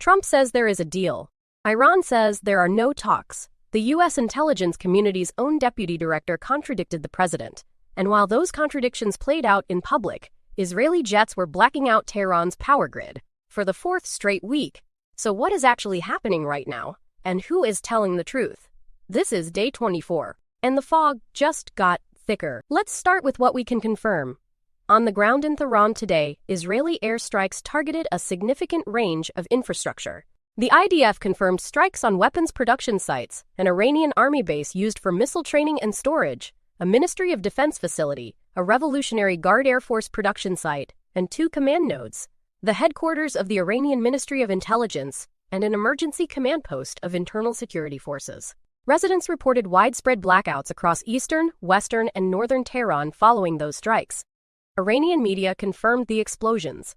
Trump says there is a deal. Iran says there are no talks. The U.S. intelligence community's own deputy director contradicted the president. And while those contradictions played out in public, Israeli jets were blacking out Tehran's power grid for the fourth straight week. So what is actually happening right now? And who is telling the truth? This is day 24, and the fog just got thicker. Let's start with what we can confirm. On the ground in Tehran today, Israeli airstrikes targeted a significant range of infrastructure. The IDF confirmed strikes on weapons production sites, an Iranian army base used for missile training and storage, a Ministry of Defense facility, a Revolutionary Guard Air Force production site, and 2 command nodes, the headquarters of the Iranian Ministry of Intelligence, and an emergency command post of internal security forces. Residents reported widespread blackouts across eastern, western, and northern Tehran following those strikes. Iranian media confirmed the explosions.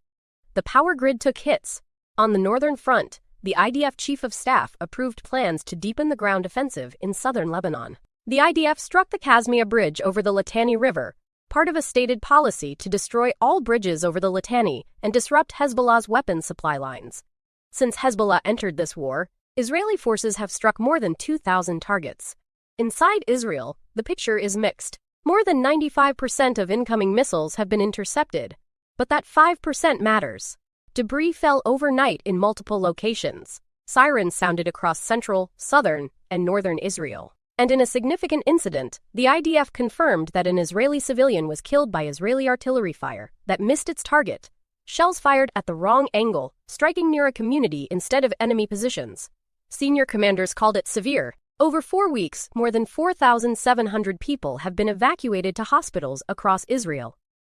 The power grid took hits. On the northern front, the IDF chief of staff approved plans to deepen the ground offensive in southern Lebanon. The IDF struck the Kazmia Bridge over the Litani River, part of a stated policy to destroy all bridges over the Litani and disrupt Hezbollah's weapons supply lines. Since Hezbollah entered this war, Israeli forces have struck more than 2,000 targets. Inside Israel, the picture is mixed. More than 95% of incoming missiles have been intercepted, but that 5% matters. Debris fell overnight in multiple locations. Sirens sounded across central, southern, and northern Israel. And in a significant incident, the IDF confirmed that an Israeli civilian was killed by Israeli artillery fire that missed its target. Shells fired at the wrong angle, striking near a community instead of enemy positions. Senior commanders called it severe. Over 4 weeks, more than 4,700 people have been evacuated to hospitals across Israel.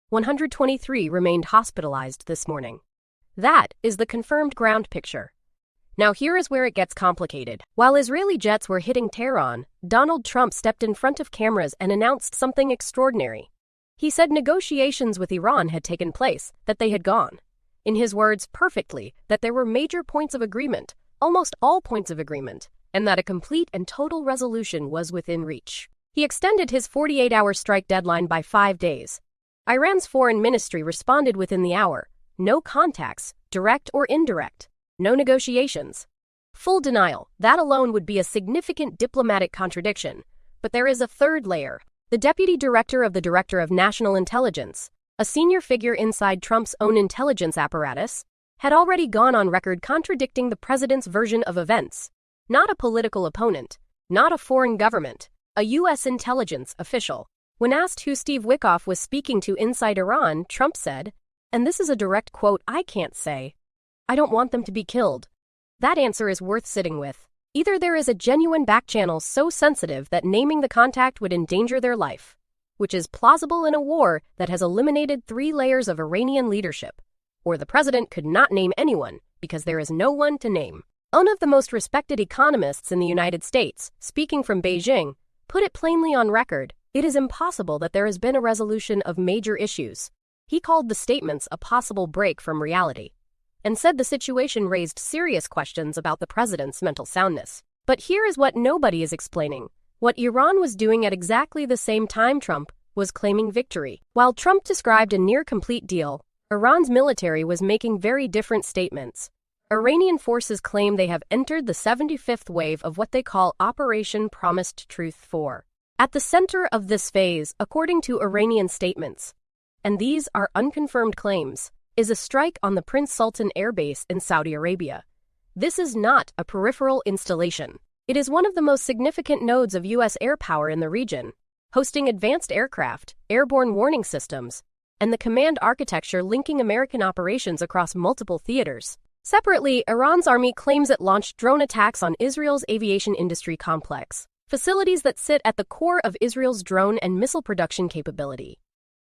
123 remained hospitalized this morning. That is the confirmed ground picture. Now here is where it gets complicated. While Israeli jets were hitting Tehran, Donald Trump stepped in front of cameras and announced something extraordinary. He said negotiations with Iran had taken place, that they had gone. In his words, perfectly, that there were major points of agreement, almost all points of agreement, and that a complete and total resolution was within reach. He extended his 48-hour strike deadline by 5 days. Iran's foreign ministry responded within the hour. No contacts, direct or indirect. No negotiations. Full denial. That alone would be a significant diplomatic contradiction. But there is a third layer. The deputy director of the Director of National Intelligence, a senior figure inside Trump's own intelligence apparatus, had already gone on record contradicting the president's version of events. Not a political opponent, not a foreign government, a U.S. intelligence official. When asked who Steve Witkoff was speaking to inside Iran, Trump said, and this is a direct quote, "I can't say. I don't want them to be killed." That answer is worth sitting with. Either there is a genuine backchannel so sensitive that naming the contact would endanger their life, which is plausible in a war that has eliminated 3 layers of Iranian leadership, or the president could not name anyone because there is no one to name. One of the most respected economists in the United States, speaking from Beijing, put it plainly on record, it is impossible that there has been a resolution of major issues. He called the statements a possible break from reality, and said the situation raised serious questions about the president's mental soundness. But here is what nobody is explaining. What Iran was doing at exactly the same time Trump was claiming victory. While Trump described a near-complete deal, Iran's military was making very different statements. Iranian forces claim they have entered the 75th wave of what they call Operation Promised Truth 4. At the center of this phase, according to Iranian statements, and these are unconfirmed claims, is a strike on the Prince Sultan Air Base in Saudi Arabia. This is not a peripheral installation. It is one of the most significant nodes of U.S. air power in the region, hosting advanced aircraft, airborne warning systems, and the command architecture linking American operations across multiple theaters. Separately, Iran's army claims it launched drone attacks on Israel's aviation industry complex, facilities that sit at the core of Israel's drone and missile production capability.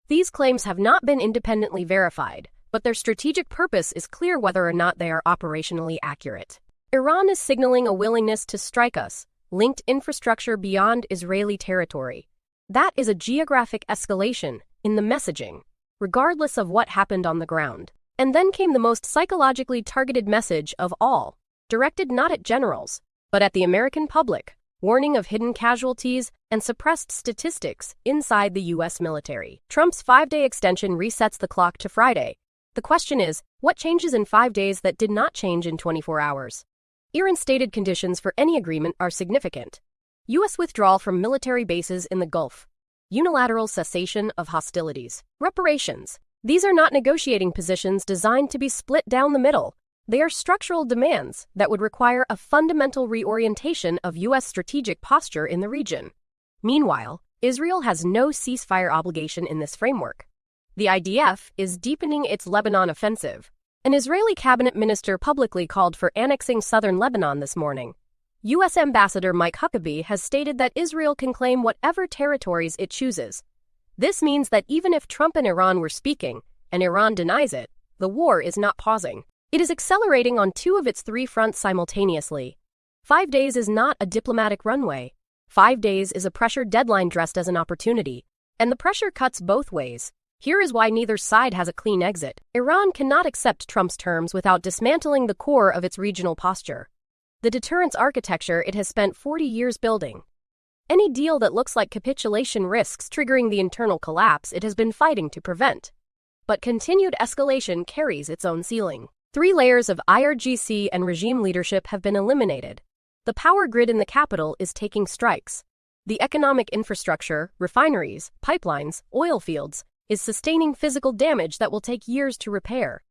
These claims have not been independently verified, but their strategic purpose is clear whether or not they are operationally accurate. Iran is signaling a willingness to strike us, linked infrastructure beyond Israeli territory. That is a geographic escalation in the messaging, regardless of what happened on the ground. And then came the most psychologically targeted message of all, directed not at generals, but at the American public, warning of hidden casualties and suppressed statistics inside the U.S. military. Trump's 5-day extension resets the clock to Friday, The question is, what changes in 5 days that did not change in 24 hours? Iran's stated conditions for any agreement are significant. U.S. withdrawal from military bases in the Gulf. Unilateral cessation of hostilities. Reparations. These are not negotiating positions designed to be split down the middle. They are structural demands that would require a fundamental reorientation of U.S. strategic posture in the region. Meanwhile, Israel has no ceasefire obligation in this framework. The IDF is deepening its Lebanon offensive. An Israeli cabinet minister publicly called for annexing southern Lebanon this morning. U.S. Ambassador Mike Huckabee has stated that Israel can claim whatever territories it chooses. This means that even if Trump and Iran were speaking, and Iran denies it, the war is not pausing. It is accelerating on 2 of its 3 fronts simultaneously. 5 days is not a diplomatic runway. 5 days is a pressure deadline dressed as an opportunity. And the pressure cuts both ways. Here is why neither side has a clean exit. Iran cannot accept Trump's terms without dismantling the core of its regional posture. The deterrence architecture it has spent 40 years building. Any deal that looks like capitulation risks triggering the internal collapse it has been fighting to prevent. But continued escalation carries its own ceiling. 3 layers of IRGC and regime leadership have been eliminated. The power grid in the capital is taking strikes. The economic infrastructure, refineries, pipelines, oil fields, is sustaining physical damage that will take years to repair.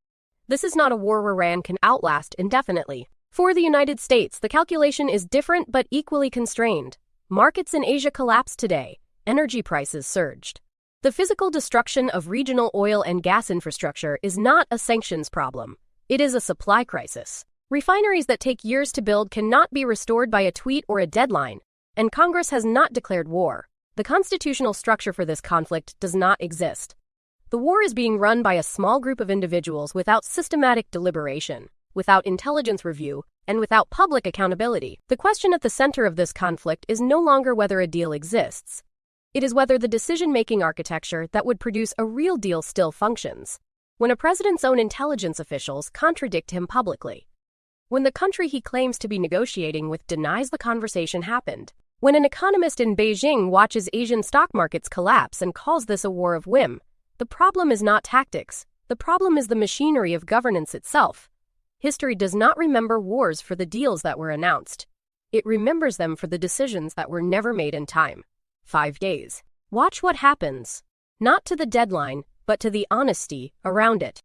This is not a war Iran can outlast indefinitely. For the United States, the calculation is different but equally constrained. Markets in Asia collapsed today. Energy prices surged. The physical destruction of regional oil and gas infrastructure is not a sanctions problem. It is a supply crisis. Refineries that take years to build cannot be restored by a tweet or a deadline, and Congress has not declared war. The constitutional structure for this conflict does not exist. The war is being run by a small group of individuals without systematic deliberation, without intelligence review, and without public accountability. The question at the center of this conflict is no longer whether a deal exists. It is whether the decision-making architecture that would produce a real deal still functions. When a president's own intelligence officials contradict him publicly. When the country he claims to be negotiating with denies the conversation happened. When an economist in Beijing watches Asian stock markets collapse and calls this a war of whim. The problem is not tactics. The problem is the machinery of governance itself. History does not remember wars for the deals that were announced. It remembers them for the decisions that were never made in time. 5 days. Watch what happens. Not to the deadline, but to the honesty around it.